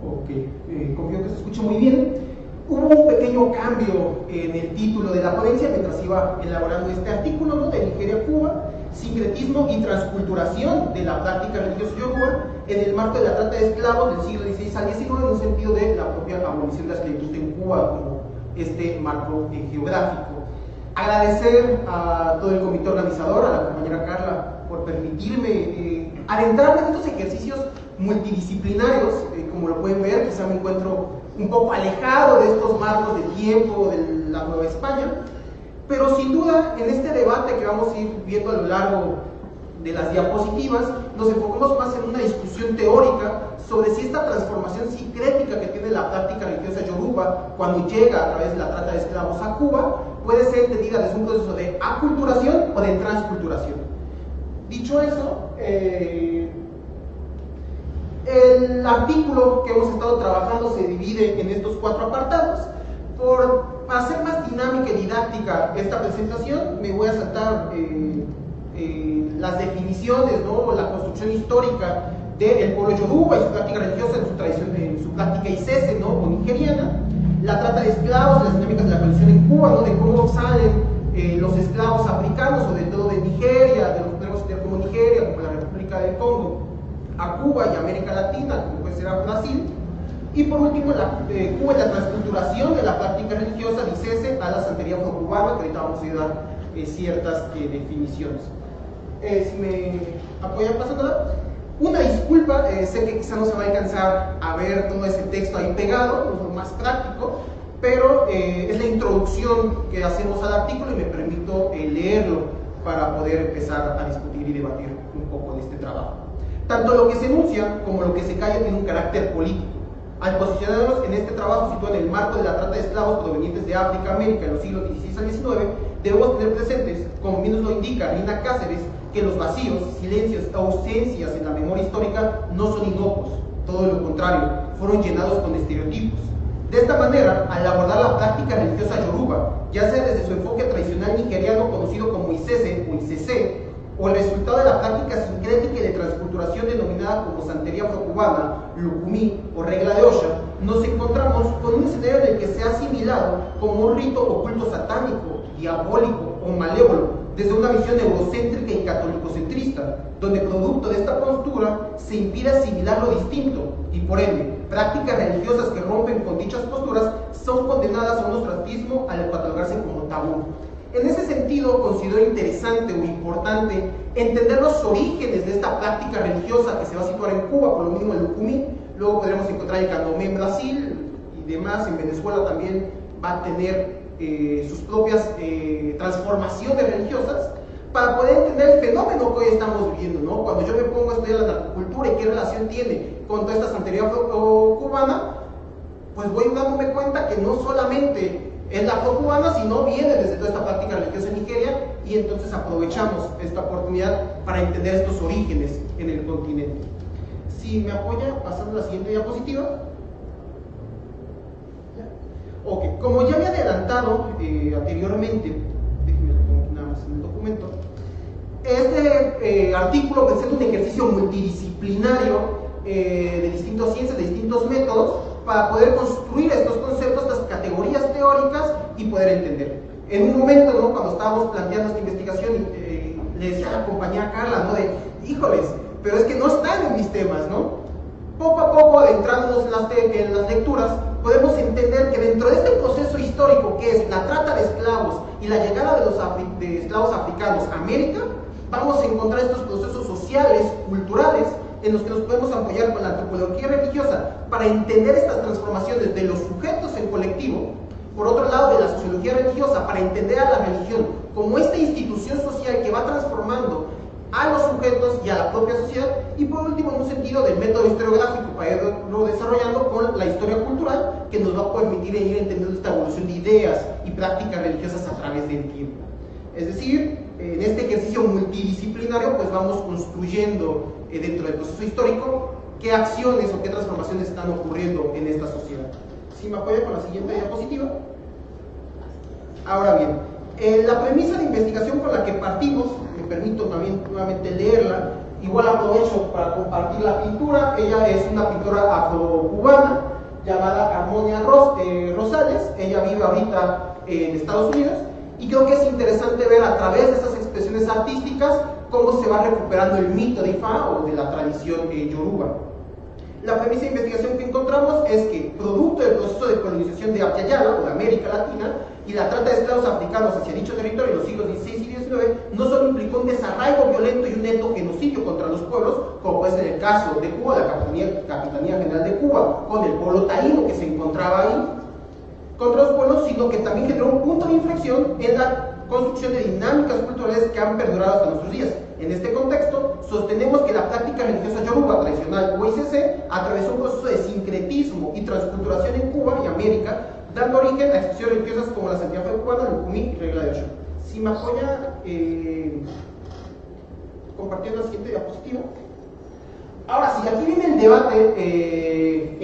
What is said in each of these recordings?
Ok, confío que se escuche muy bien. Hubo un pequeño cambio en el título de la ponencia mientras iba elaborando este artículo, ¿no?, de Nigeria-Cuba, sincretismo y transculturación de la práctica religiosa yoruba en el marco de la trata de esclavos del siglo XVI al XIX, en un sentido de la propia abolición de la esclavitud en Cuba como este marco geográfico. Agradecer a todo el comité organizador, a la compañera Carla, por permitirme adentrarme en estos ejercicios multidisciplinarios. Como lo pueden ver, quizá me encuentro un poco alejado de estos marcos de tiempo de la Nueva España, pero sin duda en este debate que vamos a ir viendo a lo largo de las diapositivas, nos enfocamos más en una discusión teórica sobre si esta transformación sincrética que tiene la práctica religiosa yoruba cuando llega a través de la trata de esclavos a Cuba puede ser entendida desde un proceso de aculturación o de transculturación. Dicho eso, el artículo que hemos estado trabajando se divide en estos 4 apartados. Por hacer más dinámica y didáctica esta presentación, me voy a saltar las definiciones, ¿no?, la construcción histórica del pueblo yoruba y su práctica religiosa en su tradición, en su práctica isese, ¿no?, o nigeriana, la trata de esclavos, las dinámicas de la coalición en Cuba, ¿no?, de cómo salen los esclavos africanos, sobre todo de Nigeria, de los que podemos entender como Nigeria, como la República del Congo, a Cuba y América Latina, como puede ser a Brasil. Y por último, Cuba y la transculturación de la práctica religiosa de ICESE a la santería afrocubana, que ahorita vamos a dar ciertas definiciones. Si me apoyan pasándola. Una disculpa, sé que quizá no se va a alcanzar a ver todo ese texto ahí pegado, no es lo más práctico, pero es la introducción que hacemos al artículo y me permito leerlo para poder empezar a discutir y debatir un poco de este trabajo. Tanto lo que se enuncia como lo que se calla tiene un carácter político. Al posicionarnos en este trabajo situado en el marco de la trata de esclavos provenientes de África, América, en los siglos XVI al XIX, debemos tener presentes, como bien nos lo indica Lina Cáceres, que los vacíos, silencios, ausencias en la memoria histórica no son inocuos, todo lo contrario, fueron llenados con estereotipos. De esta manera, al abordar la práctica religiosa yoruba, ya sea desde su enfoque tradicional nigeriano conocido como ICESE o ICC, o el resultado de la práctica sincrética y de transculturación denominada como santería afrocubana, lucumí o regla de Osha, nos encontramos con un escenario en el que se ha asimilado como un rito oculto satánico, diabólico o malévolo, desde una visión eurocéntrica y catolicocentrista, donde producto de esta postura se impide asimilar lo distinto y por ende, prácticas religiosas que rompen con dichas posturas son condenadas a un ostracismo al catalogarse como tabú. En ese sentido, considero interesante o importante entender los orígenes de esta práctica religiosa que se va a situar en Cuba, por lo mismo el lucumí, luego podremos encontrar el candomé en Brasil y demás. En Venezuela también va a tener sus propias transformaciones religiosas, para poder entender el fenómeno que hoy estamos viviendo, ¿no? Cuando yo me pongo a estudiar la narcocultura y qué relación tiene con toda esta santería cubana, pues voy dándome cuenta que no solamente es la afrocubana, sino viene desde toda esta práctica religiosa en Nigeria, y entonces aprovechamos esta oportunidad para entender estos orígenes en el continente. Si me apoya, pasando a la siguiente diapositiva. Ok, como ya había adelantado anteriormente, déjenme lo pongo nada más en el documento, este artículo presenta un ejercicio multidisciplinario de distintas ciencias, de distintos métodos, para poder construir estos conceptos, estas categorías teóricas y poder entender. En un momento, ¿no?, cuando estábamos planteando esta investigación, le decía a la compañera Carla, ¿no?, de, híjoles, pero es que no están en mis temas, ¿no? Poco a poco, adentrándonos en las lecturas, podemos entender que dentro de este proceso histórico que es la trata de esclavos y la llegada de los esclavos africanos a América, vamos a encontrar estos procesos sociales, culturales, en los que nos podemos apoyar con la antropología religiosa para entender estas transformaciones de los sujetos en colectivo. Por otro lado, de la sociología religiosa, para entender a la religión como esta institución social que va transformando a los sujetos y a la propia sociedad. Y por último, en un sentido del método historiográfico, para irlo desarrollando con la historia cultural, que nos va a permitir ir entendiendo esta evolución de ideas y prácticas religiosas a través del tiempo. Es decir, en este ejercicio multidisciplinario, pues vamos construyendo dentro del proceso histórico qué acciones o qué transformaciones están ocurriendo en esta sociedad. Si me apoya con la siguiente diapositiva. Ahora bien, la premisa de investigación con la que partimos, me permito también nuevamente leerla. Igual aprovecho para compartir la pintura. Ella es una pintora afro-cubana llamada Harmonia Rosales. Ella vive ahorita en Estados Unidos, y creo que es interesante ver a través de estas expresiones artísticas cómo se va recuperando el mito de Ifá o de la tradición yoruba. La premisa de investigación que encontramos es que, producto del proceso de colonización de Apiayala, o de América Latina, y la trata de escalavos africanos hacia dicho territorio en los siglos XVI y XIX, no solo implicó un desarraigo violento y un neto genocidio contra los pueblos, como puede ser el caso de Cuba, la Capitanía General de Cuba, con el pueblo taíno que se encontraba ahí, contra los pueblos, sino que también generó un punto de inflexión en la construcción de dinámicas culturales que han perdurado hasta nuestros días. En este contexto, sostenemos que la práctica religiosa yoruba tradicional UICC atravesó un proceso de sincretismo y transculturación en Cuba y América, dando origen a expresiones religiosas como la Santidad Fe cubana, el Ukumi y Regla de Ocho. Si me apoya compartiendo la siguiente diapositiva. Ahora sí, aquí viene el debate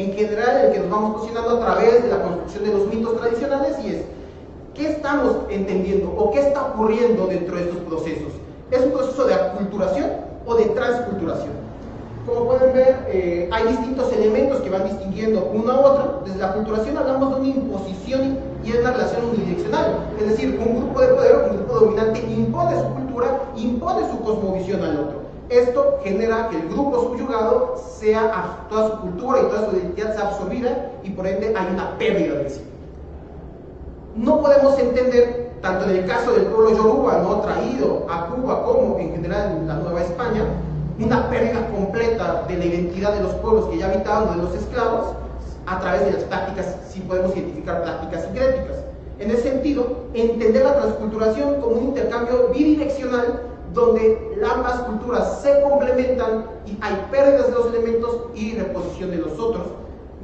en general, el que nos vamos posicionando a través de la construcción de los mitos tradicionales, y es: ¿qué estamos entendiendo o qué está ocurriendo dentro de estos procesos? ¿Es un proceso de aculturación o de transculturación? Como pueden ver, hay distintos elementos que van distinguiendo uno a otro. Desde la aculturación hablamos de una imposición y es una relación unidireccional, es decir, un grupo de poder, un grupo dominante impone su cultura, impone su cosmovisión al otro. Esto genera que el grupo subyugado toda su cultura y toda su identidad sea absorbida, y por ende hay una pérdida de sí. No podemos entender, tanto en el caso del pueblo yoruba, no traído a Cuba, como en general en la Nueva España, una pérdida completa de la identidad de los pueblos que ya habitaban, de los esclavos, a través de las prácticas, si podemos identificar prácticas sincréticas. En ese sentido, entender la transculturación como un intercambio bidireccional, donde ambas culturas se complementan y hay pérdidas de los elementos y reposición de los otros,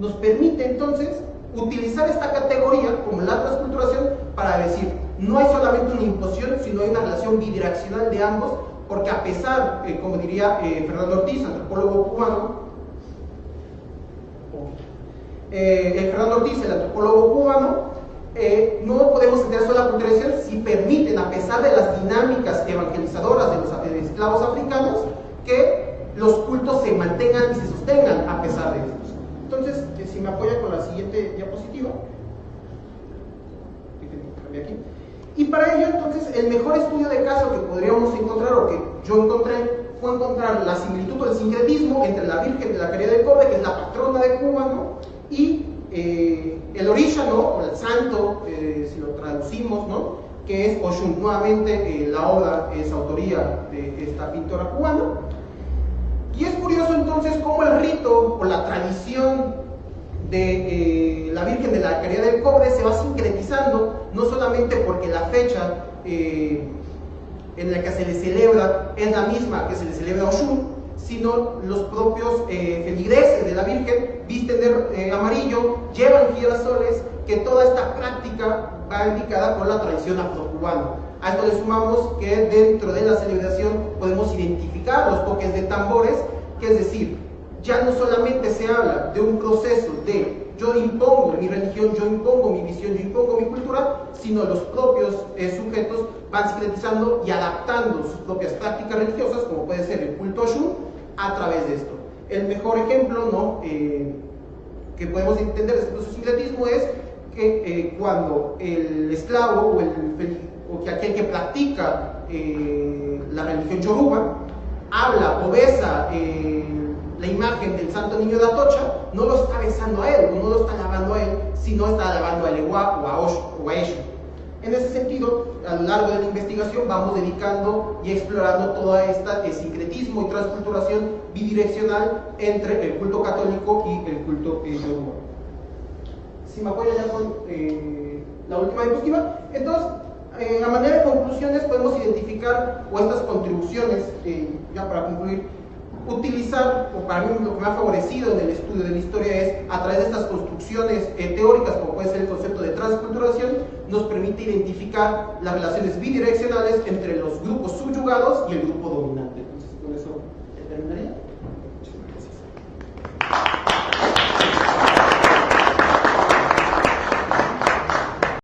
nos permite entonces utilizar esta categoría como la transculturación para decir: no hay solamente una imposición, sino hay una relación bidireccional de ambos, porque a pesar, como diría Fernando Ortiz, antropólogo cubano, Fernando Ortiz, el antropólogo cubano, no podemos entender solo la culturación si permiten, a pesar de las dinámicas evangelizadoras de los esclavos africanos, que los cultos se mantengan y se sostengan a pesar de estos. Entonces, si me apoya con la siguiente diapositiva. Aquí. Y para ello, entonces, el mejor estudio de caso que podríamos encontrar, o que yo encontré, fue encontrar la similitud o el sincretismo entre la Virgen de la Caridad del Cobre, que es la patrona de Cuba, ¿no?, y el orisha, ¿no?, o el santo, si lo traducimos, ¿no?, que es Oshun. Nuevamente, la obra es autoría de esta pintora cubana. Y es curioso entonces cómo el rito o la tradición de la Virgen de la Caridad del Cobre se va sincretizando, no solamente porque la fecha en la que se le celebra es la misma que se le celebra a Oshun, sino los propios feligreses de la Virgen visten de amarillo, llevan girasoles, que toda esta práctica va indicada por la tradición afrocubana. A esto le sumamos que dentro de la celebración podemos identificar los toques de tambores, que es decir, ya no solamente se habla de un proceso de yo impongo mi religión, yo impongo mi visión, yo impongo mi cultura, sino los propios sujetos van sincretizando y adaptando sus propias prácticas religiosas, como puede ser el culto Oshun, a través de esto. El mejor ejemplo, ¿no?, que podemos entender de este sincretismo es que cuando el esclavo o que aquel que practica la religión yoruba habla o besa la imagen del Santo Niño de Atocha, no lo está besando a él, no lo está alabando a él, sino está alabando a Eleguá o a Eshu. En ese sentido, a lo largo de la investigación vamos dedicando y explorando toda esta sincretismo y transculturación bidireccional entre el culto católico y el culto yoruba. Si me apoya ya con la última diapositiva. Entonces, a manera de conclusiones podemos identificar, o estas contribuciones, ya para concluir, utilizar, o para mí lo que me ha favorecido en el estudio de la historia es, a través de estas construcciones teóricas, como puede ser el concepto de transculturación, nos permite identificar las relaciones bidireccionales entre los grupos subyugados y el grupo dominante.